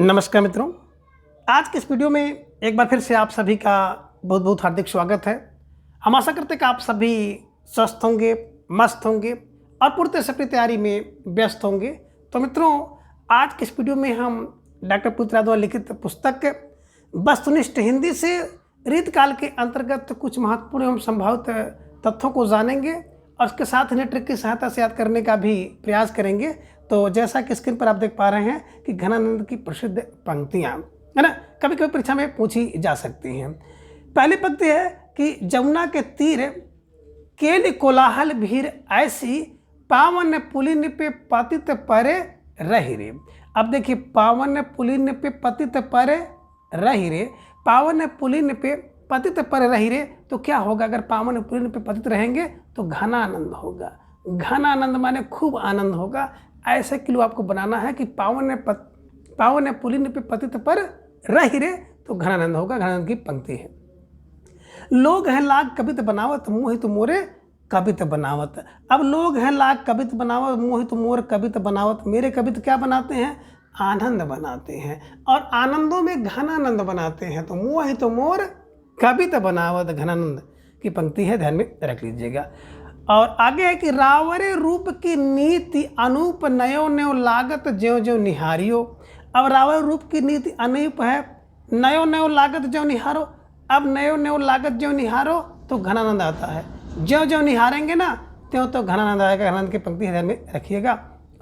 नमस्कार मित्रों, आज के इस वीडियो में एक बार फिर से आप सभी का बहुत बहुत हार्दिक स्वागत है। हम आशा करते हैं कि आप सभी स्वस्थ होंगे, मस्त होंगे और पूरी तरह से अपनी तैयारी में व्यस्त होंगे। तो मित्रों, आज के इस वीडियो में हम डॉक्टर पृथ्वीराज द्वारा लिखित पुस्तक वस्तुनिष्ठ हिंदी से रीतकाल के अंतर्गत कुछ महत्वपूर्ण एवं संभावित तथ्यों को जानेंगे और उसके साथ इन्हें ट्रिक की सहायता से याद करने का भी प्रयास करेंगे। तो जैसा कि स्क्रीन पर आप देख पा रहे हैं कि घनानंद की प्रसिद्ध पंक्तियां है ना, कभी कभी परीक्षा में पूछी जा सकती हैं। पहली पंक्ति है कि जमुना के तीर केल कोलाहल भीड़ ऐसी पावन पुलिन पे पतित परे रही रे। अब देखिए, पावन पुलिन पे पतित परे रही रे, पावन पुलिन पे पतित पर रही रे, तो क्या होगा? अगर पावन पुलिन पे पतित रहेंगे तो घनानंद होगा। घनानंद माने खूब आनंद होगा। ऐसे क्लू आपको बनाना है कि पावन पुलिन पे पतित पर रही रे तो घनानंद होगा। घनानंद की पंक्ति है। लोग हैं लाख कवित बनावत मोहित मोरे कवित बनावत। अब लोग हैं लाख कवित बनावत मोहित मोर कवित बनावत। मेरे कवित क्या बनाते हैं? आनंद बनाते हैं, और आनंदों में घनानंद बनाते हैं। तो मोहित मोर कवित बनावत घनानंद की पंक्ति है, ध्यान में रख लीजिएगा। और आगे है कि रावरे रूप की नीति अनूप नयो नयो लागत ज्यों ज्यों निहारियो। अब रावण रूप की नीति अनूप है, नयो नयो लागत ज्यों निहारो। अब नयो नयो लागत ज्यों निहारो तो घनानंद आता है। ज्यों ज्यों निहारेंगे ना त्यों तो घनानंद आएगा। घनानंद की पंक्ति ध्यान में रखिएगा।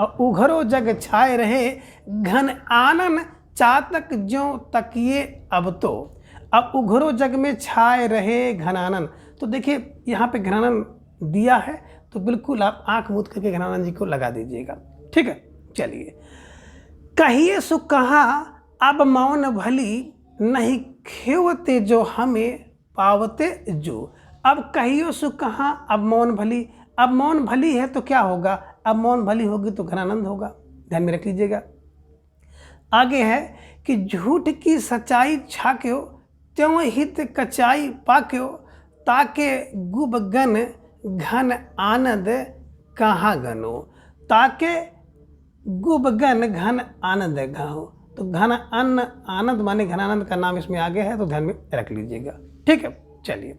और उघरो जग छाए रहे घन आनन चातक ज्यों तकिए अब तो। अब उघरो जग में छाए रहे घनानन, तो देखिए यहाँ पे घनानन दिया है, तो बिल्कुल आप आंख मूंद करके घनानंद जी को लगा दीजिएगा। ठीक है, चलिए। कहिए सु कहा अब मौन भली नहीं खेवते जो हमें पावते जो। अब कहियो सु कहा अब मौन भली। अब मौन भली है तो क्या होगा? अब मौन भली होगी तो घनानंद होगा, ध्यान में रख लीजिएगा। आगे है कि झूठ की सच्चाई छाक्यो त्यों हित कचाई पाक्यो ताके गुब गन घन आनंद कहाँ गनो। ताके गुब गन घन आनंद घाहो, तो घन अन्न आनंद माने घनानंद का नाम इसमें आगे है, तो ध्यान में रख लीजिएगा। ठीक है, चलिए।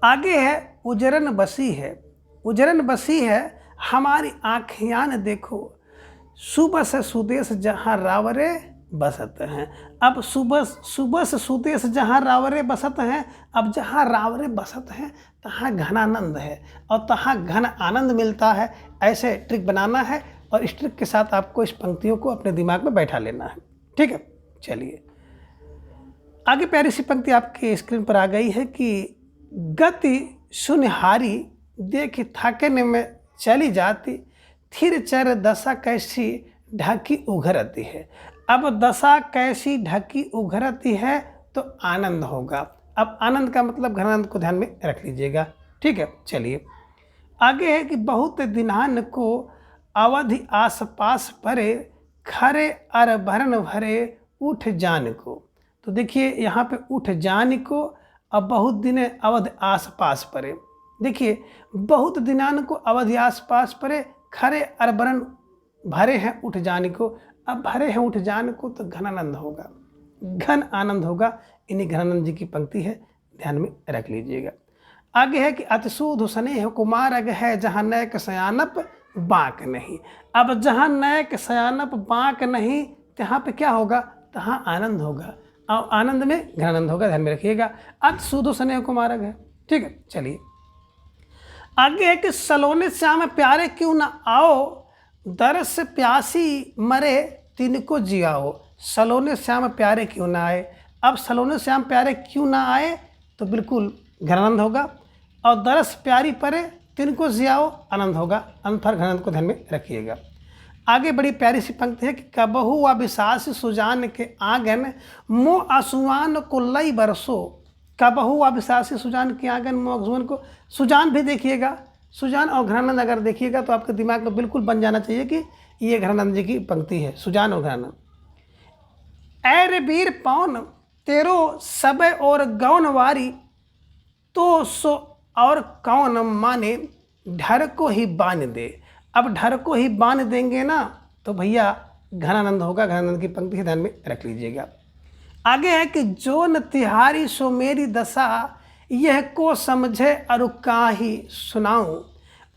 आगे है उजरन बसी है। उजरन बसी है हमारी आँखियान देखो सुबह से सुदेश जहाँ रावरे बसत हैं। अब सुबह से सुदेश जहाँ रावरे बसत हैं। अब जहाँ रावरे बसत हैं तहाँ घनानंद है और तहाँ घन आनंद मिलता है। ऐसे ट्रिक बनाना है और इस ट्रिक के साथ आपको इस पंक्तियों को अपने दिमाग में बैठा लेना है। ठीक है, चलिए। आगे प्यारी सी पंक्ति आपके स्क्रीन पर आ गई है कि गति सुनहारी देखी थाकने में चली जाती थिर चर दशा कैसी ढकी उघरती है। अब दशा कैसी ढकी उघरती है तो आनंद होगा। अब आनंद का मतलब घनानंद को ध्यान में रख लीजिएगा। ठीक है, चलिए। आगे है कि बहुत दिनान को अवधि आस पास परे खरे अर भरन भरे उठ जान को। तो देखिए यहाँ पे उठ जान को, अब बहुत दिन अवध आस पास परे। देखिए, बहुत दिनान को अवधि आस पास परे खरे अर भरन भरे हैं उठ जान को। अब भरे हैं उठ जान को तो घनानंद होगा, घन आनंद होगा। इन्हीं घनानंद जी की पंक्ति है, ध्यान में रख लीजिएगा। आगे है कि अतिशोध स्नेह कुमार अग है जहाँ नैक सयानप बाँक नहीं। अब जहाँ नैक सयानप बाँक नहीं तहाँ पे क्या होगा? तहाँ आनंद होगा, और आनंद में घनानंद होगा, ध्यान में रखिएगा। अतिशोध स्नेह कुमार अग है। ठीक है, चलिए। आगे है कि सलोने श्याम प्यारे क्यों ना आओ दरस प्यासी मरे तिनको जियाओ। सलोने श्याम प्यारे क्यों ना आए। अब सलोने श्याम प्यारे क्यों ना आए तो बिल्कुल घनानंद होगा, और दरस प्यारी परे तिनको जियाओ आनंद होगा। अंतर घनानंद को ध्यान में रखिएगा। आगे बड़ी प्यारी सी पंक्ति है कि कबहू अविश्वास सुजान के आंगन मो आसुआन को लई बरसो। कबहू अविश्वासी सुजान के आंगन मो आसुआन को, सुजान भी देखिएगा। सुजान और घनानंद अगर देखिएगा तो आपके दिमाग में बिल्कुल बन जाना चाहिए कि ये घनानंद जी की पंक्ति है, सुजान और घनानंद। ऐ वीर पौन तेरो सब और गौन वारी तो सो और कौन माने ढर को ही बांध दे। अब ढर को ही बांध देंगे ना तो भैया घनानंद होगा। घनानंद की पंक्ति है, ध्यान में रख लीजिएगा। आगे है कि जोन तिहारी सो मेरी दशा, यह को समझे अरु काहि सुनाऊं।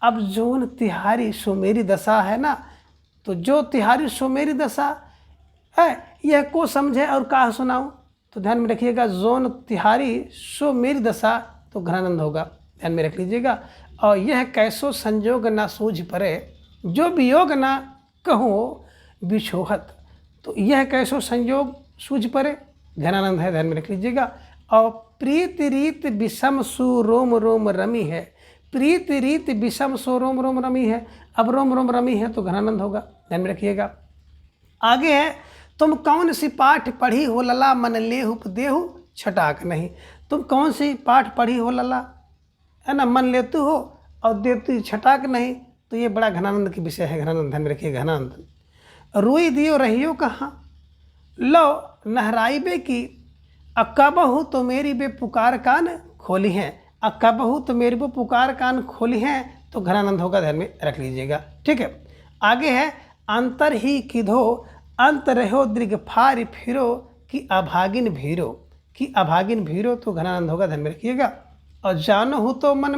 अब जोन तिहारी सो मेरी दशा है ना, तो जो तिहारी सो मेरी दशा है, यह को समझे और काह सुनाऊं। तो ध्यान में रखिएगा, जोन तिहारी सो मेरी दशा तो घनानंद होगा, ध्यान में रख लीजिएगा। और यह कैसो संजोग ना सूझ परे, जो वियोग ना कहो बिछोहत, तो यह कैसो संयोग सूझ परे, घनानंद है, ध्यान में रख लीजिएगा। और प्रीत रीत विषम सु रोम रोम रमी है, प्रीत रीत विषम सो रोम रोम रमी है। अब रोम रोम रमी है तो घनानंद होगा, ध्यान में रखिएगा। आगे है, तुम कौन सी पाठ पढ़ी हो लला, मन लेहु देहु छटाक नहीं। तुम कौन सी पाठ पढ़ी हो लला, है ना, मन लेते हो और देती छटाक नहीं, तो ये बड़ा घनानंद की विषय है, घनानंद, ध्यान में रखिए। घनानंद रोई दियो रहियो कहाँ, लो नहराइबे की, अकबहु तो मेरी बे पुकार कान खोली हैं, अकबहु तो मेरी बे पुकार कान खोली हैं, तो घनानंद होगा, ध्यान में रख लीजिएगा। ठीक है। आगे है, अंतर ही किधो अंत रहो दृग फार फिरो, कि अभागिन भीरो, कि अभागिन भीरो, तो घनानंद होगा, ध्यान में रखिएगा। और जानो हो तो मन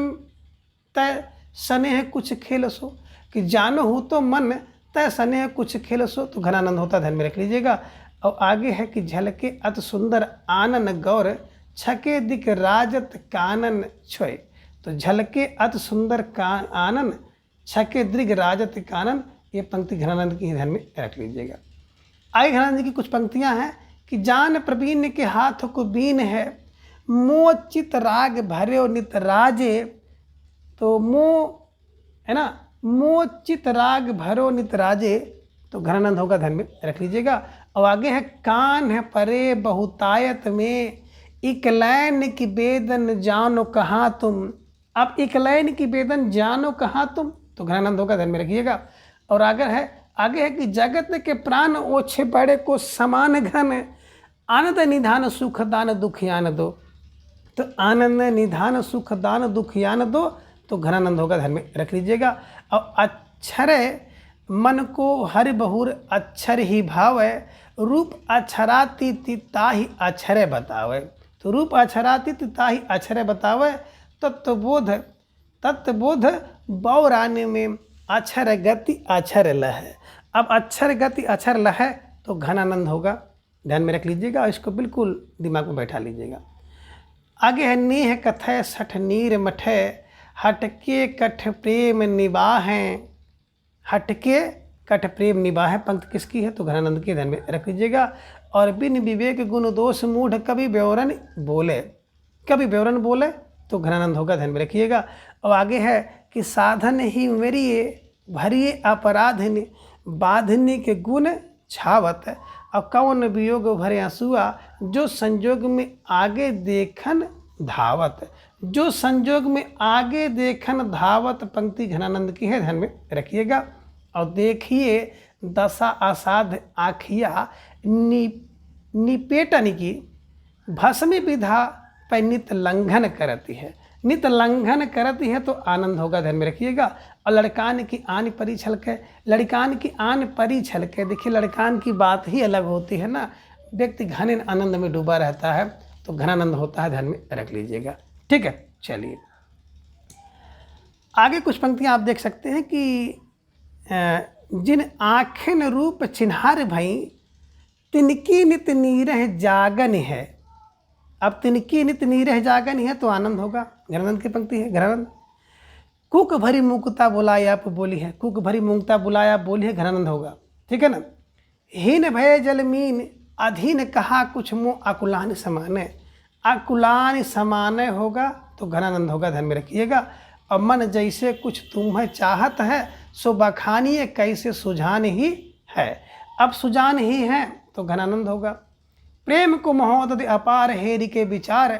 तय स्नेह कुछ खेल सो, कि जानो हो तो मन तय स्नेह कुछ खेल सो, तो घनानंद होता, ध्यान में रख लीजिएगा। और आगे है कि झलके अत सुंदर आनन गौर, छके दिक राजत कानन छोय, तो झलके अत सुंदर का आनन, छके दृग राजत कानन, ये पंक्ति घनानंद की, ध्यान में रख लीजिएगा। आगे घनानंद की कुछ पंक्तियां हैं कि जान प्रवीण के हाथ को बीन है, मो चित राग भर्यो नित राजे, तो मो है ना, मो चित राग भरो नित राजे, तो घनानंद होगा, ध्यान में रख लीजिएगा। और आगे है, कान है परे बहुतायत में, इकलैन की बेदन जानो कहाँ तुम। अब इकलैन की बेदन जानो कहाँ तुम, तो घनानंद होगा, ध्यान में रखिएगा। और आगे है कि जगत के प्राण ओछे बड़े को समान घन, आनंद निधान सुख दान दुखियान दो, तो आनंद निधान सुख दान दुखियान दो, तो घनानंद होगा, ध्यान में रख लीजिएगा। और अक्षर मन को हरि बहुर अक्षर ही भावे, रूप अक्षरातीत ताहि अक्षरे बतावे, तो रूप अक्षरातीत ताहि अक्षरे बतावे, तत्वबोध बौराने में अक्षर गति अक्षर लह। अब अक्षर गति अक्षर लह, तो घनानंद होगा, ध्यान में रख लीजिएगा। इसको बिल्कुल दिमाग में बैठा लीजिएगा। आगे है, नेह कथय सठ नीर मठे, हटके कठ प्रेम निबाहें, हटके कठ प्रेम निबाहें, पंक्ति किसकी है, तो घनानंद के, ध्यान में रख लीजिएगा। और बिन विवेक गुण दोष मूढ़ कवि ब्योरन बोले, कवि ब्योरन बोले, तो घनानंद होगा, ध्यान में रखिएगा। और आगे है कि साधन ही मेरी भरिए अपराधनि, बाधनि के गुण छावत, और कौन वियोग भरे आंसुआ, जो संजोग में आगे देखन धावत, जो संजोग में आगे देखन धावत, पंक्ति घनानंद की है, ध्यान में रखिएगा। और देखिए दशा असाध आखिया, निपेटन की भस्मी विधा पर नित लंघन करती है, नित लंघन करती है, तो आनंद होगा, ध्यान में रखिएगा। और लड़कान की आन परी छलके, लड़कान की आन परी छलके, देखिए लड़कान की बात ही अलग होती है ना, व्यक्ति घने आनंद में डूबा रहता है, तो घनानंद होता है, ध्यान में रख लीजिएगा। ठीक है, चलिए आगे कुछ पंक्तियां आप देख सकते हैं कि जिन आँखें रूप चिन्हार भई, तिनकी नित नीरह जागन है। अब तिनकी नित नीरह जागन है, तो आनंद होगा, घनानंद की पंक्ति है। घनानंद कुक भरी मुक्ता बुलाया आप बोली है, कुक भरी मुक्ता बुलाया बोली है, घनानंद होगा, ठीक है ना। हीन भय जलमीन अधीन कहा कुछ मुँह अकुलान समाने, अकुलान समाने होगा, तो घनानंद होगा, ध्यान में रखिएगा। और मन जैसे कुछ तुम्हें चाहत है, सो बखानिए कैसे सुजान ही है। अब सुजान ही है, तो घनानंद होगा। प्रेम को महोदय अपार हेरी के विचार,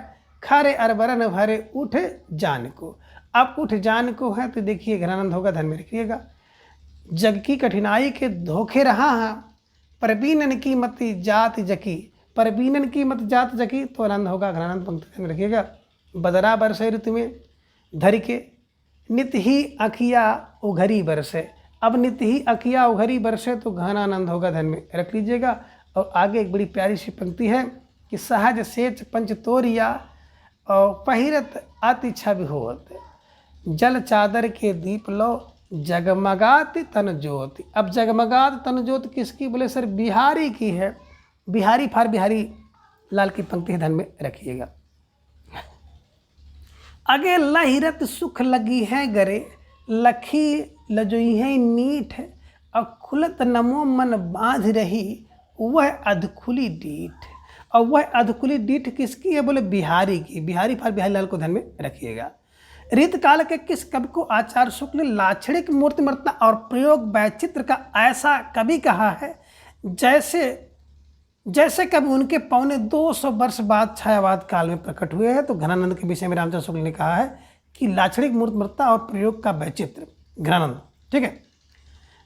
खरे अरबरन भरे उठ जान को। अब उठ जान को है, तो देखिए घनानंद होगा, ध्यान में रखिएगा। जग की कठिनाई के धोखे रहा है, परबीनन की मत जात जकी, परबीनन की मत जात जकी, तो आनंद होगा, घनानंद पंक्ति, ध्यान में रखिएगा। बदरा बरसे ऋतु में धर के, नित ही अखिया उघरी बरसे। अब नित्य ही अकिया उघरी बरसे तो घन आनंद होगा, ध्यान में रख लीजिएगा। और आगे एक बड़ी प्यारी सी पंक्ति है कि सहज सेच पंच तोरिया और पहिरत अति छवि होत, जल चादर के दीप लो जगमगात तन ज्योति। अब जगमगात तन ज्योति किसकी? बोले सर बिहारी की है। बिहारी फार बिहारी लाल की पंक्ति ध्यान में रखिएगा। अगे लहिरत सुख लगी है गरे, लखी लजोई है नीठ, और खुलत नमो मन बांध रही वह अधखुली डीठ। और वह अधखुली डीठ किसकी है? बोले बिहारी की। बिहारी फार बिहारी लाल को ध्यान में रखिएगा। रीत काल के किस कवि को आचार्य शुक्ल ने लाक्षणिक मूर्तिमत्ता और प्रयोग वैचित्र का ऐसा कवि कहा है जैसे कभी उनके 225 वर्ष बाद छायावाद काल में प्रकट हुए हैं। तो घनानंद के विषय में रामचंद्र शुक्ल ने कहा है कि लाक्षणिक मूर्तिमत्ता और प्रयोग का वैचित्र घनानंद। ठीक है।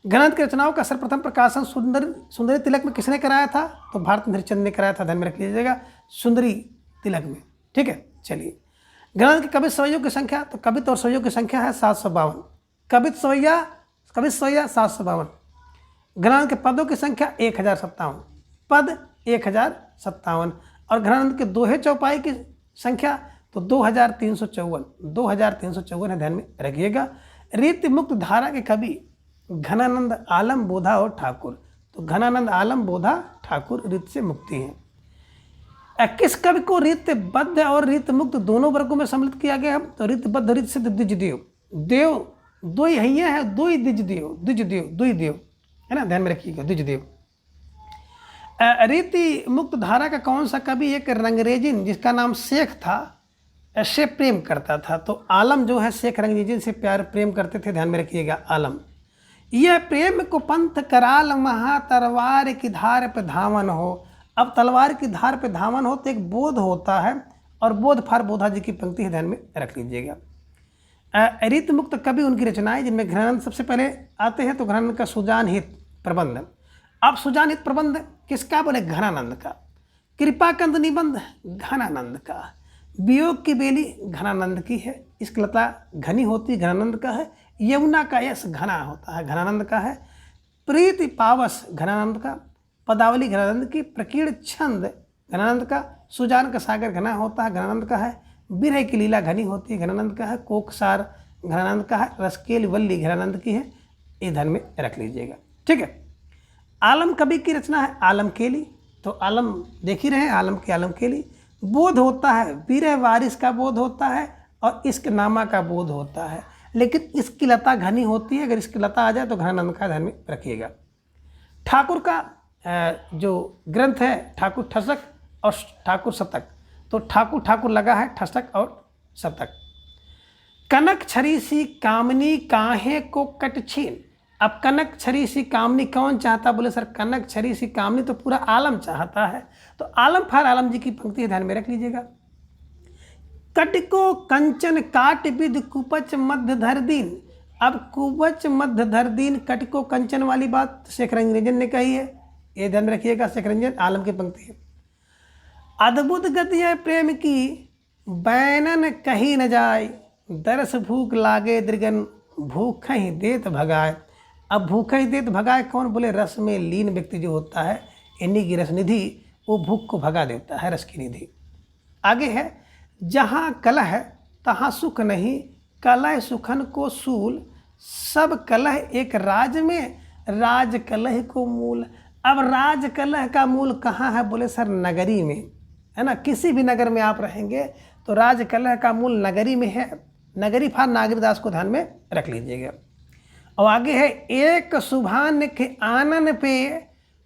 घनानंद की रचनाओं का सर्वप्रथम प्रकाशन सुंदरी तिलक में किसने कराया था? तो भारत हरिश्चंद्र ने कराया था, ध्यान में रख लीजिएगा, सुंदरी तिलक में। ठीक है। चलिए, घनानंद के कवित्व सवैयों की संख्या, तो कवित्व और सवैयों की संख्या है 752। कवित्व सवैया 752। घनानंद के पदों की संख्या 1057, पद 1057। और घनानंद के दोहे चौपाई की संख्या तो 2354 है, ध्यान में रखिएगा। रीति मुक्त धारा के कवि घनानंद आलम बोधा और ठाकुर। तो घनानंद आलम बोधा ठाकुर रीत से मुक्ति है। किस कवि को रीतबद्ध और रीत मुक्त दोनों वर्गों में सम्मिलित किया गया है? तो रीतबद्ध रीत से द्विज देव, देव दो ही है, दो ही द्विज देव है ना, ध्यान में रखिएगा, द्विज देव। रीति मुक्त धारा का कौन सा कवि? एक रंगरेजिन जिसका नाम शेख था, से प्रेम करता था। तो आलम जो है शेख रंगरेजिन से प्रेम करते थे, ध्यान में रखिएगा, आलम। यह प्रेम को पंथ कराल महा तलवार की धार पे धावन हो। अब तलवार की धार पे धावन हो तो एक बोध होता है, और बोध फार बोधा जी की पंक्ति है, ध्यान में रख लीजिएगा। रीत मुक्त कवि उनकी रचनाएं जिनमें घनानंद सबसे पहले आते हैं। तो घनानंद का सुजान हित प्रबंध। अब सुजान हित प्रबंध किसका? बोले घनानंद का। कृपा कंद निबंध घनानंद का। वियोग की बेली घनानंद की है। इसकी लता घनी होती घनानंद का है। यमुना का यश घना होता है, घनानंद का है। प्रीति पावस घनानंद का। पदावली घनानंद की। प्रकीर्ण छंद घनानंद का। सुजान का सागर घना होता है, घनानंद का है। बिरह की लीला घनी होती है, घनानंद का है। कोकसार घनानंद का है। रसकेल वल्ली घनानंद की है। ये ध्यान में रख लीजिएगा। ठीक है। आलम कवि की रचना है आलम केली। तो आलम देख ही रहे हैं, आलम केली। बोध होता है, बिरह वारिस का बोध होता है, और इश्क नामा का बोध होता है, लेकिन इसकी लता घनी होती है। अगर इसकी लता आ जाए तो घनानंद का ध्यान में रखिएगा। ठाकुर का जो ग्रंथ है ठाकुर ठसक और ठाकुर शतक। तो ठाकुर लगा है ठसक और शतक। कनक छरी सी कामनी काहे को कट छीन। अब कनक छरी सी कामनी कौन चाहता? बोले सर कनक छरी सी कामनी तो पूरा आलम चाहता है। तो आलम फार आलम जी की पंक्ति ध्यान में रख लीजिएगा। कटको कंचन काट विद कुपच मध्य धर दीन। अब कुपच मध्य धर दीन, कटको कंचन वाली बात शेख रंजन ने कही है, ये ध्यान में रखिएगा। शेख रंजन आलम की पंक्ति है। अद्भुत गति है प्रेम की बैनन कहीं न जाए, दरस भूख लागे दृगन भूख ही देत भगाए। अब भूख ही देत भगाए कौन? बोले रस में लीन व्यक्ति जो होता है, इन्हीं की रस निधि, वो भूख को भगा देता है, रस की निधि। आगे है जहाँ कलह तहाँ सुख नहीं, कलह सुखन को सूल, सब कलह एक राज में, राज कलह को मूल। अब राज कलह का मूल कहाँ है? बोले सर नगरी में, है ना। किसी भी नगर में आप रहेंगे तो राज कलह का मूल नगरी में है। नगरी फार नागरदास को ध्यान में रख लीजिएगा। और आगे है एक सुभान के आनन पे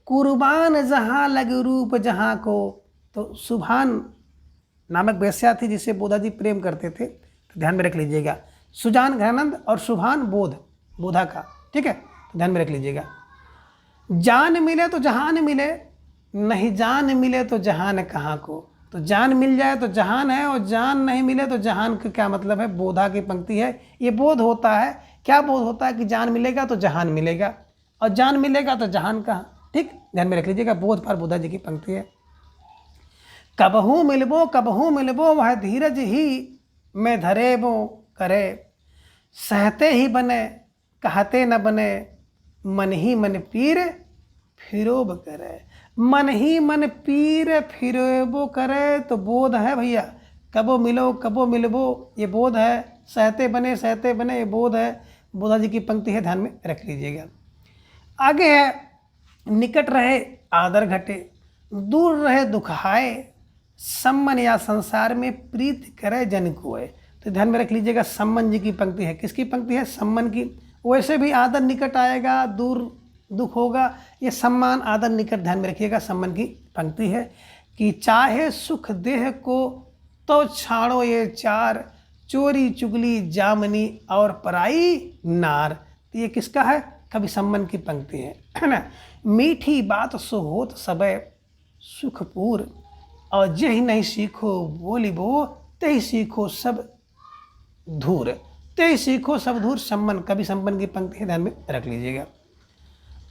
कुर्बान जहाँ लग रूप जहाँ को। तो सुभान नामक वेश्या थी जिसे बोधा जी प्रेम करते थे, तो ध्यान में रख लीजिएगा। सुजान घनानंद और सुभान बोधा का। ठीक है, तो ध्यान में रख लीजिएगा। जान मिले तो जहान मिले, नहीं जान मिले तो जहान कहाँ को। तो जान मिल जाए तो जहान है, और जान नहीं मिले तो जहान का क्या मतलब है? बोधा की पंक्ति है। ये बोध होता है, क्या बोध होता है? कि जान मिलेगा तो जहान मिलेगा, और जान मिलेगा तो जहान कहाँ। ठीक, ध्यान में रख लीजिएगा। बोध पर बोधा जी की पंक्ति है। कबहू मिलबो वह धीरज ही मैं धरे वो करे, सहते ही बने कहते न बने, मन ही मन पीर फिरोब करे। मन ही मन पीर फिरोबो करे, तो बोध है भैया, कबो मिलो कबो मिलबो, ये बोध है। सहते बने ये बोध है। बोधा जी की पंक्ति है, ध्यान में रख लीजिएगा। आगे है, निकट रहे आदर घटे, दूर रहे दुख हाय, सम्मन या संसार में प्रीत करे जन कोय। तो ध्यान में रख लीजिएगा, सम्मन जी की पंक्ति है। किसकी पंक्ति है? सम्मन की। वैसे भी आदर निकट आएगा, दूर दुख होगा, ये सम्मान आदर निकट, ध्यान में रखिएगा, सम्मन की पंक्ति है। कि चाहे सुख देह को तो छाड़ो ये चार, चोरी चुगली जामनी और पराई नार। तो ये किसका है? कवि सम्मन की पंक्ति है ना। मीठी बात सो होत सबे सुखपूर, और जही नहीं सीखो बोली बो, तही सीखो सब धूर। तही सीखो सब धूर, सम्मन, कवि सम्मन की पंक्ति है, ध्यान में रख लीजिएगा।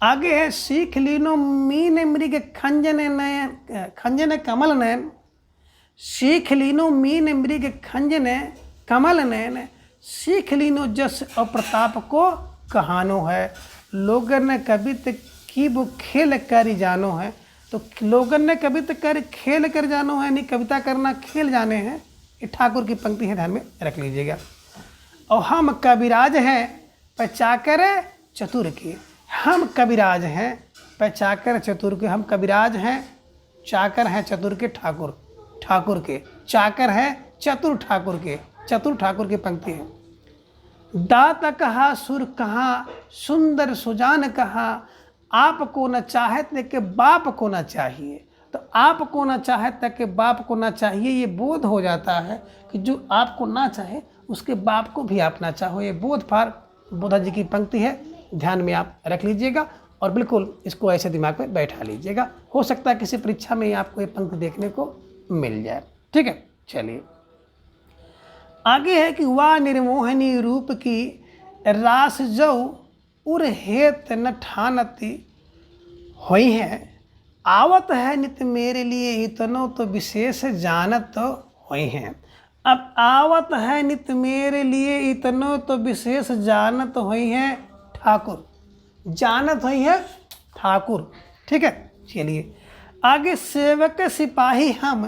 आगे है, सीख लीनो मीन मृग खंजन नयन, खंजन कमल नयन। सीख लीनो मीन मृग खंजन कमल नयन, सीख लीनो जस और प्रताप को कहानो है। लोगन ने कवित की वो खेल कर जानो है। तो लोगन ने कवित कर खेल कर जानो है, नहीं कविता करना खेल जाने हैं। ये ठाकुर की पंक्ति है, ध्यान में रख लीजिएगा। और हम कविराज हैं पचाकर चतुर के। हम कविराज हैं पचाकर चतुर के। हम कविराज हैं, चाकर हैं चतुर के, ठाकुर ठाकुर के, चाकर हैं चतुर ठाकुर के। चतुर ठाकुर की पंक्ति है। दाता कहा सुर कहा, सुंदर सुजान कहा, आपको न चाहे के बाप को न चाहिए। तो आपको न चाहे के बाप को न चाहिए, ये बोध हो जाता है कि जो आपको ना चाहे उसके बाप को भी आप ना चाहो। ये बोध पार बोधा जी की पंक्ति है, ध्यान में आप रख लीजिएगा और बिल्कुल इसको ऐसे दिमाग में बैठा लीजिएगा। हो सकता है किसी परीक्षा में आपको ये पंक्ति देखने को मिल जाए। ठीक है, चलिए आगे है कि वाह निर्मोहनी रूप की रास जौ उर हेत न ठानती हुई है। आवत है नित मेरे लिए इतनो तो विशेष जानत हुई हैं। अब आवत है नित मेरे लिए इतनो तो विशेष जानत हुई हैं ठाकुर। जानत हुई है ठाकुर। ठीक है, चलिए आगे, सेवक सिपाही हम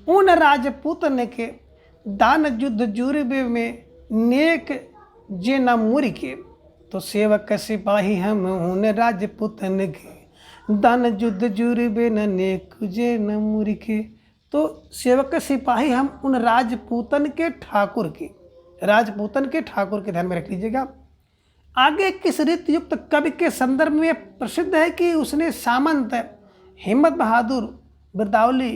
उन राजपूतन के, दान युद्ध जुर्बे में नेक जे न मुरि के। तो सेवक सिपाही हम उन राजपूतन के, दान युद्ध जुर्बे न नेक जे न मुरि के। तो सेवक सिपाही हम उन राजपूतन के ठाकुर के, राजपूतन के ठाकुर के, ध्यान में रख लीजिएगा। आगे किस रीत युक्त कवि के संदर्भ में प्रसिद्ध है कि उसने सामंत हिम्मत बहादुर बिरदावली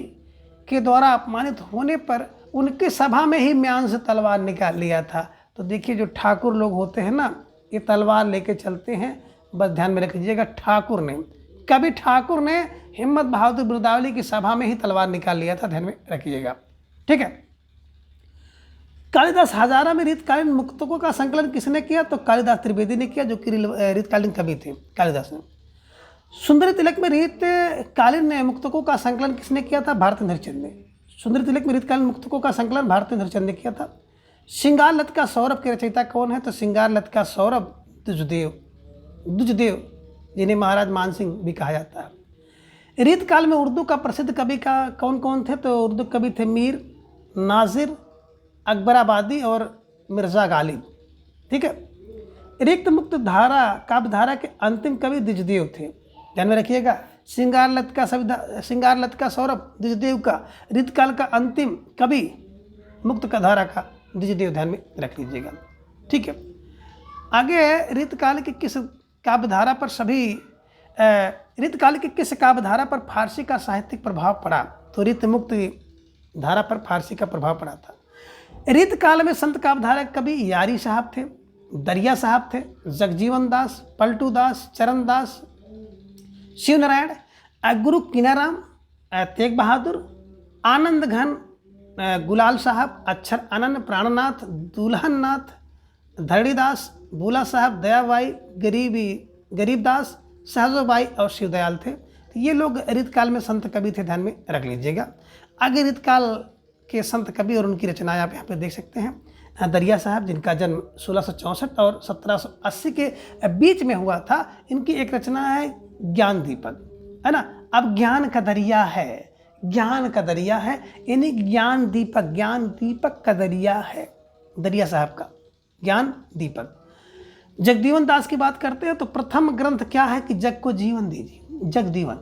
के द्वारा अपमानित होने पर उनकी सभा में ही म्यान से तलवार निकाल लिया था। तो देखिए जो ठाकुर लोग होते हैं ना, ये तलवार लेके चलते हैं, बस ध्यान में रख लीजिएगा। ठाकुर ने, कवि ठाकुर ने हिम्मत बहादुर बिरदावली की सभा में ही तलवार निकाल लिया था, ध्यान में रखिएगा। ठीक है, कालिदास हजारा में रीतकालीन मुक्तकों का संकलन किसने किया? तो कालिदास त्रिवेदी ने किया, जो कि रीतकालीन कवि थे कालिदास ने। सुंदरी तिलक में रीतकालीन मुक्तकों का संकलन किसने किया था? भारतेंद्र हरिश्चंद्र ने। सुंदरी तिलक में रीतकालीन मुक्तकों का संकलन भारतेंद्र हरिश्चंद्र ने किया था। श्रृंगार लतिका सौरभ के रचयिता कौन है? तो श्रृंगार लतिका सौरभ दुजदेव, जिन्हें महाराज मानसिंह भी कहा जाता है। रीतकाल में उर्दू का प्रसिद्ध कवि का कौन कौन थे? तो उर्दू कवि थे मीर नाजिर, अकबराबादी और मिर्ज़ा गालिब। ठीक है, रिक्त मुक्त धारा काव्य धारा के अंतिम कवि द्विजदेव थे, ध्यान में रखिएगा। श्रृंगार लतिका सौरभ द्विजदेव का, रीतकाल का अंतिम कवि मुक्त का धारा का द्विजदेव, ध्यान में रख लीजिएगा। ठीक है, आगे रीतकाल के किस काव्य धारा पर रीतकाल के किस काव्य धारा पर फारसी का साहित्यिक प्रभाव पड़ा? तो रीत मुक्त धारा पर फारसी का प्रभाव पड़ा था। रीतकाल में संत काव्यधारा कवि यारी साहब थे, दरिया साहब थे, जगजीवन दास, पलटू दास, चरण दास, शिवनारायण, गुरु कीनाराम, तेग बहादुर, आनंद घन, गुलाल साहब, अक्षर आनंद, प्राणनाथ, दुल्हन नाथ, धरणीदास, भूला साहब, दयाबाई, गरीबदास, सहजोबाई और शिवदयाल थे। तो ये लोग रीतकाल में संत कवि थे, ध्यान में रख लीजिएगा। आगे रीतकाल के संत कवि और उनकी रचनाएं आप यहाँ पे देख सकते हैं। दरिया साहब, जिनका जन्म 1664 और 1780 के बीच में हुआ था, इनकी एक रचना है ज्ञान दीपक, है ना। अब ज्ञान का दरिया है, ज्ञान का दरिया है, यानी ज्ञान दीपक का दरिया है दरिया साहब का, ज्ञान दीपक। जगजीवन दास की बात करते हैं तो प्रथम ग्रंथ क्या है कि जग को जीवन दीजिए, जगजीवन,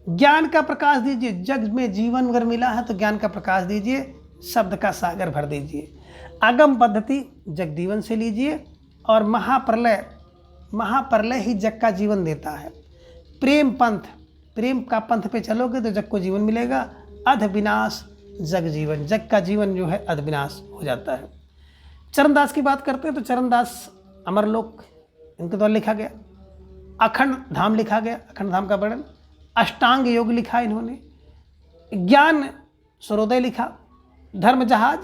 ज्ञान का प्रकाश दीजिए। जग में जीवन अगर मिला है तो ज्ञान का प्रकाश दीजिए, शब्द का सागर भर दीजिए। आगम पद्धति जगजीवन से लीजिए, और महाप्रलय ही जग का जीवन देता है। प्रेम पंथ, प्रेम का पंथ पे चलोगे तो जग को जीवन मिलेगा। अध विनाश जग जीवन, जग का जीवन जो है अध विनाश हो जाता है। चरणदास की बात करते हैं तो चरणदास अमरलोक इनके द्वारा लिखा गया। अखंड धाम लिखा गया, अखंड धाम का वर्णन। अष्टांग योग लिखा इन्होंने। ज्ञान सूर्योदय लिखा। धर्म जहाज,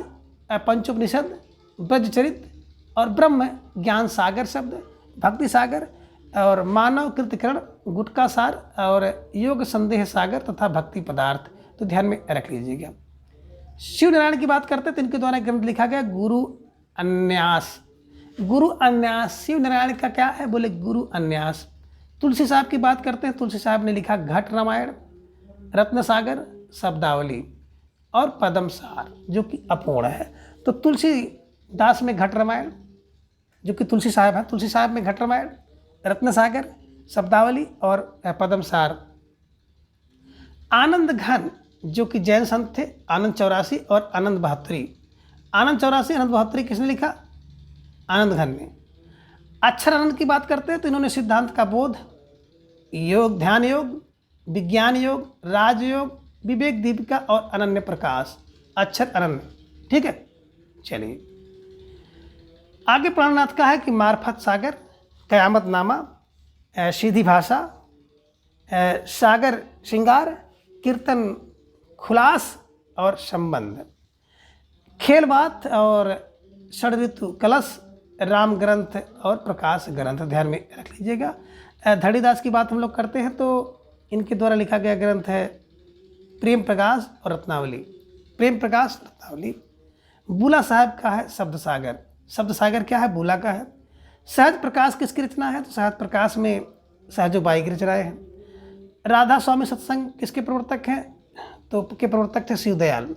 पंचोपनिषद, ब्रजचरित और ब्रह्म ज्ञान सागर शब्द, भक्ति सागर और मानव कृतकरण, गुटका सार और योग संदेह सागर तथा भक्ति पदार्थ, तो ध्यान में रख लीजिएगा। शिव नारायण की बात करते हैं तो इनके द्वारा ग्रंथ लिखा गया गुरु अन्यास। गुरु अन्यास शिव नारायण का क्या है, बोले गुरु अन्यास। तुलसी साहब की बात करते हैं, तुलसी साहब ने लिखा घट रामायण, रत्न सागर, शब्दावली और पदम सार जो कि अपूर्ण है। तो तुलसीदास में घट रामायण जो कि तुलसी साहब है, तुलसी साहब में घट रामायण, रत्न सागर, शब्दावली और पदम सार। आनंद घन जो कि जैन संत थे, आनंद 84 और आनंद 72। आनंद 84 आनंद 72 किसने लिखा, आनंद घन ने। अक्षर आनंद की बात करते हैं तो इन्होंने सिद्धांत का बोध, योग, ध्यान योग, विज्ञान योग, राजयोग, विवेक दीपिका और अनन्य प्रकाश, अक्षर अनन्य, ठीक है। चलिए आगे प्राणनाथ का है कि मार्फत सागर, कयामत नामा, सीधी भाषा, सागर श्रृंगार, कीर्तन खुलास और संबंध, खेल बात और षड ऋतु कलश, राम ग्रंथ और प्रकाश ग्रंथ, ध्यान में रख लीजिएगा। धड़ीदास की बात हम लोग करते हैं तो इनके द्वारा लिखा गया ग्रंथ है प्रेम प्रकाश और रत्नावली, प्रेम प्रकाश रत्नावली। बुला साहब का है शब्द सागर, शब्द सागर क्या है, बुला का है। सहज प्रकाश किसकी रचना है, तो सहज प्रकाश में सहजो बाई की रचनाएँ हैं। राधा स्वामी सत्संग किसके प्रवर्तक हैं, तो के प्रवर्तक थे शिवदयाल।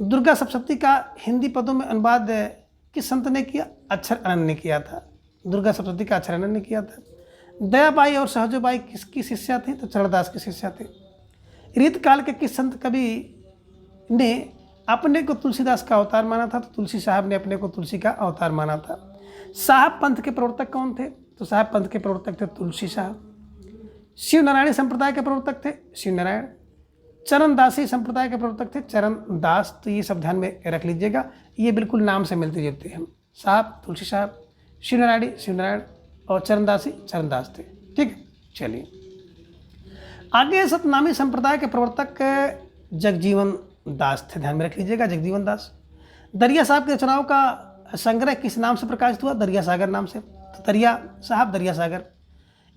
दुर्गा सप्तशती का हिंदी पदों में अनुवाद किस संत ने किया, अक्षर अनंत ने किया था। दुर्गा सप्तशती का अक्षर अनंत ने किया था। दयाबाई और सहजोबाई किसकी शिष्या थी, तो चरणदास की शिष्या थी। रीत काल के किस संत कवि ने अपने को तुलसीदास का अवतार माना था, तो तुलसी साहब ने अपने को तुलसी का अवतार माना था। साहब पंथ के प्रवर्तक कौन थे, तो साहब पंथ के प्रवर्तक थे तुलसी साहब। शिव नारायणी संप्रदाय के प्रवर्तक थे शिव नारायण। चरणदासी संप्रदाय के प्रवर्तक थे चरणदास, तो ये सब ध्यान में रख लीजिएगा, ये बिल्कुल नाम से मिलते जुलते हैं। साहब तुलसी साहब, शिव नारायणी शिव नारायण और चरणदासी चरणदास थे, ठीक है। चलिए आगे सतनामी संप्रदाय के प्रवर्तक जगजीवन दास थे, ध्यान में रख लीजिएगा, जगजीवन दास। दरिया साहब की रचनाओं का संग्रह किस नाम से प्रकाशित हुआ, दरिया सागर नाम से, तो दरिया साहब दरिया सागर।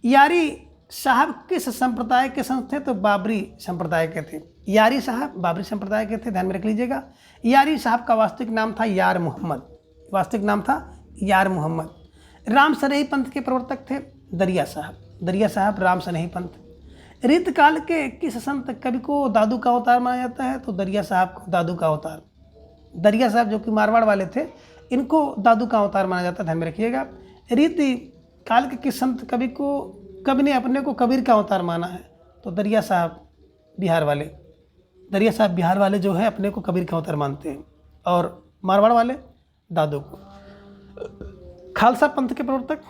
यारी साहब किस संप्रदाय के संत थे, तो बाबरी संप्रदाय के थे। यारी साहब बाबरी संप्रदाय के थे, ध्यान में रख लीजिएगा। यारी साहब का वास्तविक नाम था यार मोहम्मद, वास्तविक नाम था यार मोहम्मद। राम सनेही पंथ के प्रवर्तक थे दरिया साहब, दरिया साहब राम सनेही पंथ। रीत काल के किस संत कवि को दादू का अवतार माना जाता है, तो दरिया साहब को दादू का अवतार। दरिया साहब जो कि मारवाड़ वाले थे, इनको दादू का अवतार माना जाता है, ध्यान में रखिएगा। रीति काल के किस संत कवि ने अपने को कबीर का अवतार माना है, तो दरिया साहब बिहार वाले। दरिया साहब बिहार वाले जो है अपने को कबीर का अवतार मानते हैं, और मारवाड़ वाले दादू को। खालसा पंथ के प्रवर्तक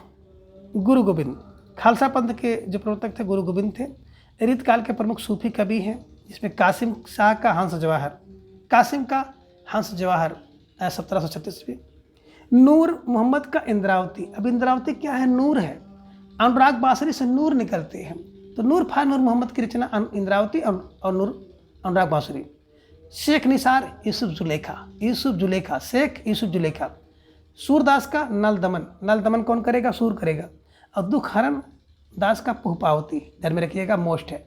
गुरु गोविंद, खालसा पंथ के जो प्रवर्तक थे गुरु गोविंद थे। रीत काल के प्रमुख सूफी कवि हैं, जिसमें कासिम शाह का हंस जवाहर, कासिम का हंस जवाहर 1736 में। नूर मोहम्मद का इंद्रावती, अब इंद्रावती क्या है, नूर है। अनुराग बांसुरी से नूर निकलते हैं, तो नूर नूर मोहम्मद की रचना इंद्रावती और नूर अनुराग बांसुरी। शेख निसार यूसुफ जुलेखा, शेख यूसुफ जुलेखा। सूरदास का नल दमन, नल दमन कौन करेगा, सूर करेगा। और दुख हरण दास का पुहपावती, ध्यान में रखिएगा, मोस्ट है।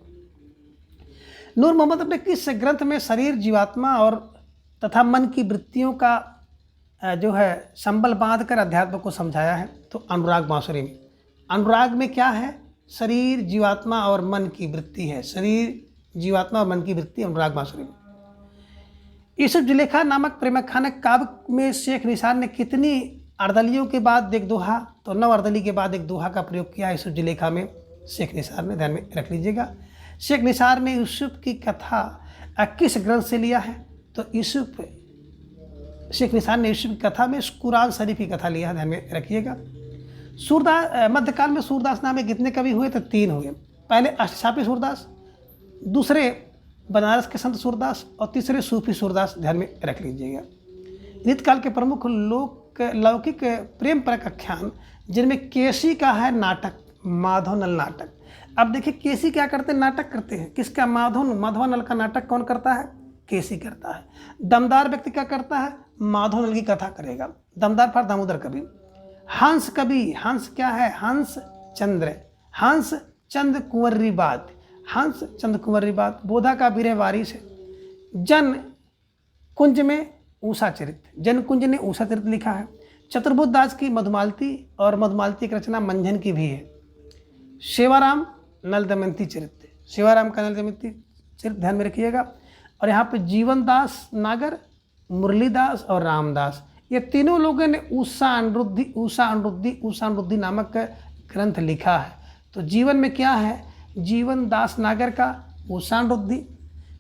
नूर मोहम्मद अपने किस ग्रंथ में शरीर, जीवात्मा और तथा मन की वृत्तियों का जो है संबल बांध कर अध्यात्म को समझाया है। तो अनुराग बांसुरी में, अनुराग में क्या है? शरीर, जीवात्मा और मन की वृत्ति है। शरीर, जीवात्मा और मन की वृत्ति अनुराग बांसुरी में। यूसुफ जुलेखा नामक प्रेमाख्यानक काव्य में शेख निसार ने कितनी अर्दलियों के बाद एक दोहा, तो 9 अर्दली के बाद एक दोहा का प्रयोग किया यूसुफ जुलेखा में शेख निसार ने, ध्यान में रख लीजिएगा। शेख निसार ने यूसुफ की कथा किस ग्रंथ से लिया है? तो शेख निसार ने यूसुफ की कथा में कुरान शरीफ की कथा लिया है, ध्यान में रखिएगा। सूरदास, मध्यकाल में सूरदास नाम के कितने कवि हुए? तो 3 हुए। पहले अष्टछापी सूरदास, दूसरे बनारस के संत सूरदास और तीसरे सूफी सूरदास, ध्यान में रख लीजिएगा। रीतकाल के प्रमुख लौकिक प्रेम परक आख्यान जिनमें केसी का है नाटक, माधवनल नाटक। अब देखिए केसी क्या करते हैं? नाटक करते हैं। किसका? माधवनल का नाटक कौन करता है? केसी करता है। दमदार व्यक्ति क्या करता है? माधवनल की कथा करेगा। दमदार पर दामोदर कवि। हंस कवि, हंस क्या है? हंस चंद्र, हंस चंद कुंवरी बात, हंस चंद कुंवरी बात। बोधा का वीर वारिस है। जन कुंज में ऊषा चरित्र, जन कुंज ने ऊषा चरित्र लिखा है। चतुर्बुद्ध दास की मधुमालती, और मधुमालती की रचना मंझन की भी है। सेवाराम नल दमयंती चरित्र, सेवाराम का नल दमयंती चरित्र, ध्यान में रखिएगा। और यहाँ पे जीवन दास नागर, मुरलीदास और रामदास, ये तीनों लोगों ने ऊषा अनुरुद्धि नामक ग्रंथ लिखा है। तो जीवन में क्या है? जीवन दास नागर का ऊषा अनुरुद्धि,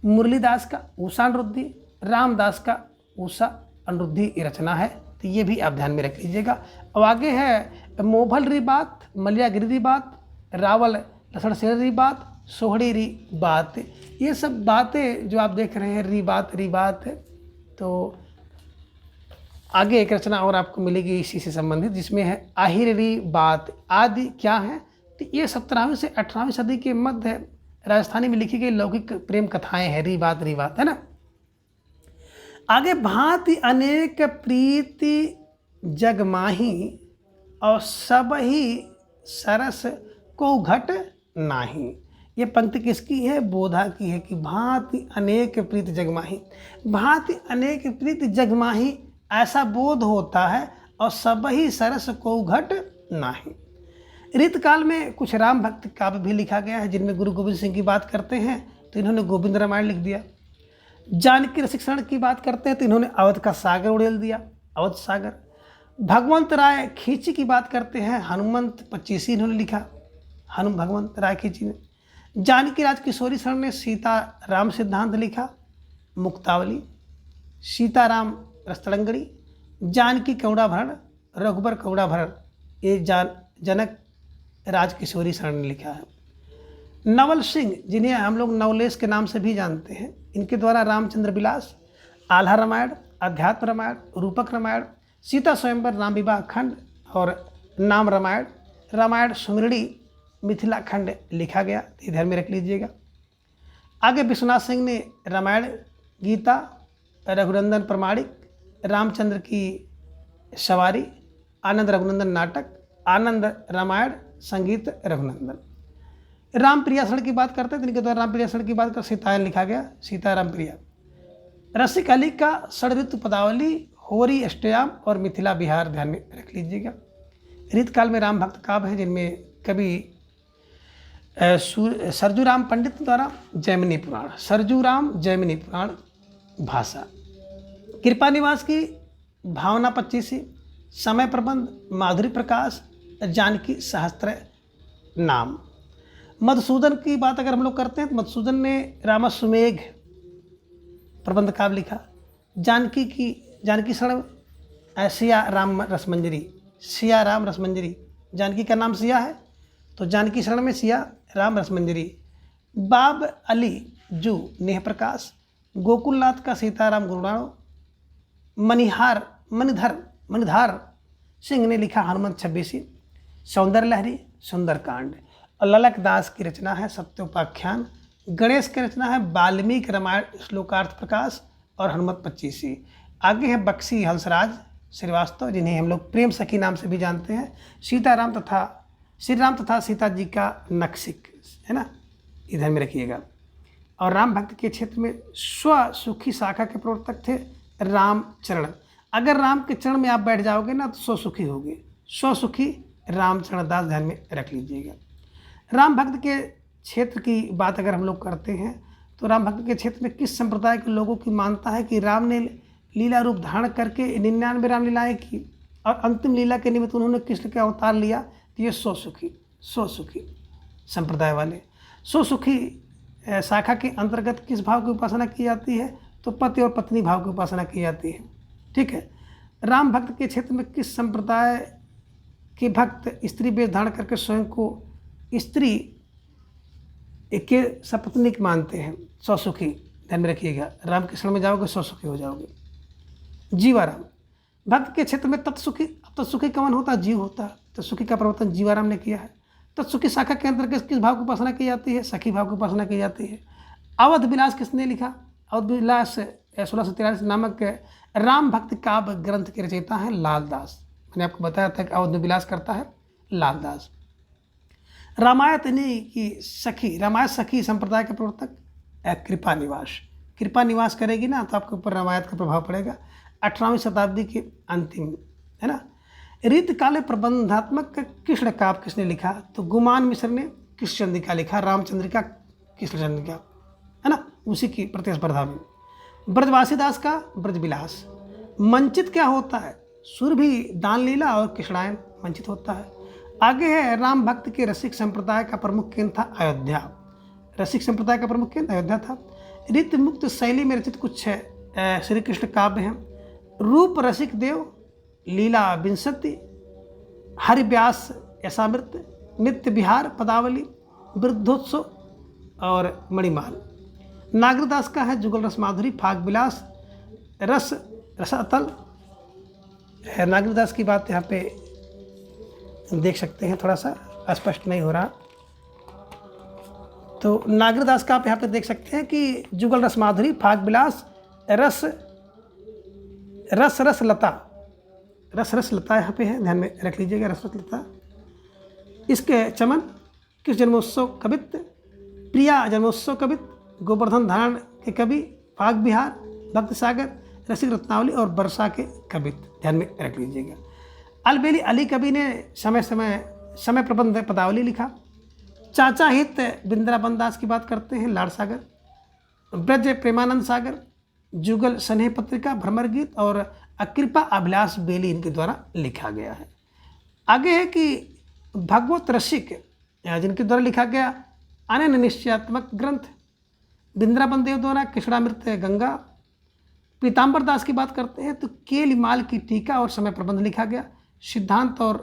मुरलीदास का ऊषा अनुरुद्धि, रामदास का ऊषा अनुरुद्धि रचना है। तो ये भी आप ध्यान में रख लीजिएगा। अब आगे है मोभल री बात, मलियागिरी री बात, रावल लसण सेन री बात, सोहड़ी री बात। ये सब बातें जो आप देख रहे हैं री बात है। तो आगे एक रचना और आपको मिलेगी इसी से संबंधित, जिसमें है आहिर री बात आदि क्या है? तो ये 17वीं से 18वीं सदी के मध्य राजस्थानी में लिखी गई लौकिक प्रेम कथाएं हैं। री बात है ना। आगे भांति अनेक प्रीति जग माही, और सब ही सरस को घट नाही। ये पंक्ति किसकी है? बोधा की है कि भांति अनेक प्रीति जगमाही, भांति अनेक प्रीति जगमाही ऐसा बोध होता है, और सब ही सरस को घट नाही। रीतकाल में कुछ राम भक्त काव्य भी लिखा गया है, जिनमें गुरु गोविंद सिंह की बात करते हैं तो इन्होंने गोविंद रामायण लिख दिया। जानकी रसिकरण की बात करते हैं तो इन्होंने अवध का सागर उड़ेल दिया, अवध सागर। भगवंत राय खींची की बात करते हैं, हनुमंत 25 इन्होंने लिखा, भगवंत राय खींची ने। जानकी राज किशोरी शरण ने सीता राम सिद्धांत लिखा, मुक्तावली। सीताराम रस्तड़ंगड़ी, जानकी कौड़ाभरण, रघुबर कौड़ाभरण, ये जनक राज किशोरी शरण ने लिखा है। नवल सिंह, जिन्हें हम लोग नवलेश के नाम से भी जानते हैं, इनके द्वारा रामचंद्र विलास, आल्हा रामायण, अध्यात्म रामायण, रूपक रामायण, सीता स्वयंवर, राम विवाह खंड और नाम रामायण, रामायण सुमिरणी, मिथिला खंड लिखा गया। ये ध्यान में रख लीजिएगा। आगे विश्वनाथ सिंह ने रामायण, गीता, रघुनंदन प्रमाणिक, रामचंद्र की सवारी, आनंद रघुनंदन नाटक, आनंद रामायण, संगीत रघुनंदन। रामप्रिया शरण की बात करते हैं तो इनके द्वारा रामप्रिया शरण की बात कर सीतायन लिखा गया, सीता रामप्रिया। रसिक अली का षड्ऋतु पदावली, होरी अष्टयाम और मिथिला बिहार, ध्यान में रख लीजिएगा। रीतकाल में राम भक्त काव्य है, जिनमें कवि सरजूराम पंडित द्वारा जैमिनी पुराण, सरजूराम जैमिनी पुराण भाषा। कृपा निवास की भावना 25, समय प्रबंध, माधुरी प्रकाश, जानकी सहस्त्र नाम। मधुसूदन की बात अगर हम लोग करते हैं तो मधुसूदन ने रामस्वमेघ प्रबंध काव्य लिखा। जानकी शरण सिया राम रसमंजरी, सिया राम रसमंजरी, जानकी का नाम सिया है तो जानकी शरण में सिया राम रसमंजरी। बाब अली जू नेह प्रकाश, गोकुलनाथ का सीताराम गुरुनाणु, मणिधार सिंह ने लिखा हनुमंत 26, सौंदर्य लहरी, सुंदरकांड। और ललक दास की रचना है सत्योपाख्यान। गणेश की रचना है वाल्मीकि रामायण श्लोकार्थ प्रकाश और हनुमत 25। आगे है बक्सी हंसराज श्रीवास्तव, जिन्हें हम लोग प्रेम सखी नाम से भी जानते हैं। श्री राम तथा सीता जी का नक्शिक है ना, इधर में रखिएगा। और राम भक्त के क्षेत्र में स्व सुखी शाखा के प्रवर्तक थे रामचरण। अगर राम के चरण में आप बैठ जाओगे ना तो सौ सुखी होगे। सौ सुखी रामचरण दास, ध्यान में रख लीजिएगा। राम भक्त के क्षेत्र की बात अगर हम लोग करते हैं तो राम भक्त के क्षेत्र में किस संप्रदाय के लोगों की मानता है कि राम ने लीला रूप धारण करके 99 रामलीलाएँ की और अंतिम लीला के निमित्त उन्होंने कृष्ण का अवतार लिया। तो ये सौ सुखी संप्रदाय वाले। सौ सुखी शाखा के अंतर्गत किस भाव की उपासना की जाती है? तो पति और पत्नी भाव की उपासना की जाती है। ठीक है। राम भक्त के क्षेत्र में किस संप्रदाय के भक्त स्त्री वेश धारण करके स्वयं को स्त्री के सपत्नीक मानते हैं? सौ सुखी, ध्यान में रखिएगा। राम के शरण में जाओगे सौ सुखी हो जाओगे। जीवाराम भक्त के क्षेत्र में तत्सुखी। तत्सुखी कौन होता है? जीव होता है। तत्सुखी का प्रवर्तन जीवाराम ने किया है। तत्सुखी शाखा के अंतर्गत किस भाव की उपासना की जाती है? सखी भाव की उपासना की जाती है। अवध विलास किसने लिखा? अवध विलास 1643 नामक राम भक्त काव्य ग्रंथ के रचयिता हैं लालदास। मैंने आपको बताया था कि अवध विलास करता है लालदास। रामायतनी की सखी, रामायण सखी संप्रदाय के प्रवर्तक कृपा निवास। कृपा निवास करेगी ना तो आपके ऊपर रामायण का प्रभाव पड़ेगा। 18वीं शताब्दी के अंतिम, है ना। रीतकाले प्रबंधात्मक कृष्ण काव्य किसने लिखा? तो गुमान मिश्र ने कृष्णचंद्रिका लिखा। रामचंद्रिका कृष्णचंद्रिका, है ना, उसी की प्रतिस्पर्धा में। ब्रजवासीदास का ब्रजविलास। मंचित क्या होता है? सुरभि, दान लीला और कृष्णायन मंचित होता है। आगे है राम भक्त के रसिक संप्रदाय का प्रमुख केंद्र था अयोध्या। रसिक संप्रदाय का प्रमुख केंद्र अयोध्या था। रीत मुक्त शैली में रचित कुछ श्री कृष्ण काव्य हैं। रूप रसिक देव, लीला विंशति, हरिव्यास यशामृत, नित्य विहार पदावली, वृद्धोत्सव और मणिमाल। नागरदास का है जुगल रस माधुरी, फाग विलास, रसातल है। नागरदास की बात यहाँ पे देख सकते हैं, थोड़ा सा स्पष्ट नहीं हो रहा। तो नागरदास का आप यहाँ पे देख सकते हैं कि जुगल रस माधुरी, फाग विलास, रस लता यहाँ पे है, ध्यान में रख लीजिएगा। रस लता, इसके चमन, किस जन्मोत्सव कवित्त, प्रिया जन्मोत्सव कवित्त, गोवर्धन धारण के कवि, फाग बिहार, भक्त सागर, रसिक रत्नावली और वर्षा के कवित्त, ध्यान में रख लीजिएगा। अलबेली अली कवि ने समय प्रबंध पदावली लिखा। चाचा हित बिंद्रावन दास की बात करते हैं, लाड़ सागर। ब्रज प्रेमानंद सागर, जुगल स्नेह पत्रिका, भ्रमर गीत और अकृपा अभिलाष बेली इनके द्वारा लिखा गया है। आगे है कि भगवत रसिक जिनके द्वारा लिखा गया अनन्य निश्चयात्मक ग्रंथ, बिंद्रावन देव द्वारा कृष्णामृत गंगा। पीताम्बर दास की बात करते हैं तो केलिमाल की टीका और समय प्रबंध लिखा गया। सिद्धांत और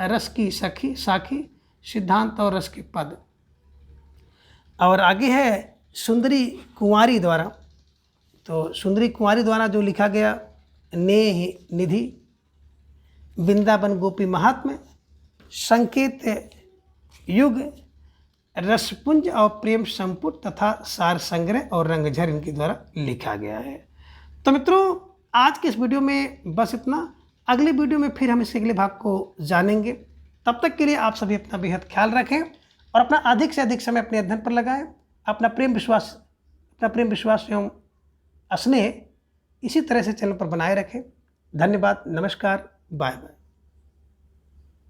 रस की साखी, सिद्धांत और रस के पद। और आगे है सुंदरी कुंवारी द्वारा। तो सुंदरी कुंवारी द्वारा जो लिखा गया नेह निधि, वृंदावन गोपी महात्म्य, संकेत युग, रसपुंज और प्रेम संपुट तथा सार संग्रह और रंगझर इनके द्वारा लिखा गया है। तो मित्रों, आज के इस वीडियो में बस इतना। अगले वीडियो में फिर हम इसके अगले भाग को जानेंगे। तब तक के लिए आप सभी अपना बेहद ख्याल रखें और अपना अधिक से अधिक समय अपने अध्ययन पर लगाएं। अपना प्रेम विश्वास एवं स्नेह इसी तरह से चैनल पर बनाए रखें। धन्यवाद, नमस्कार, बाय बाय।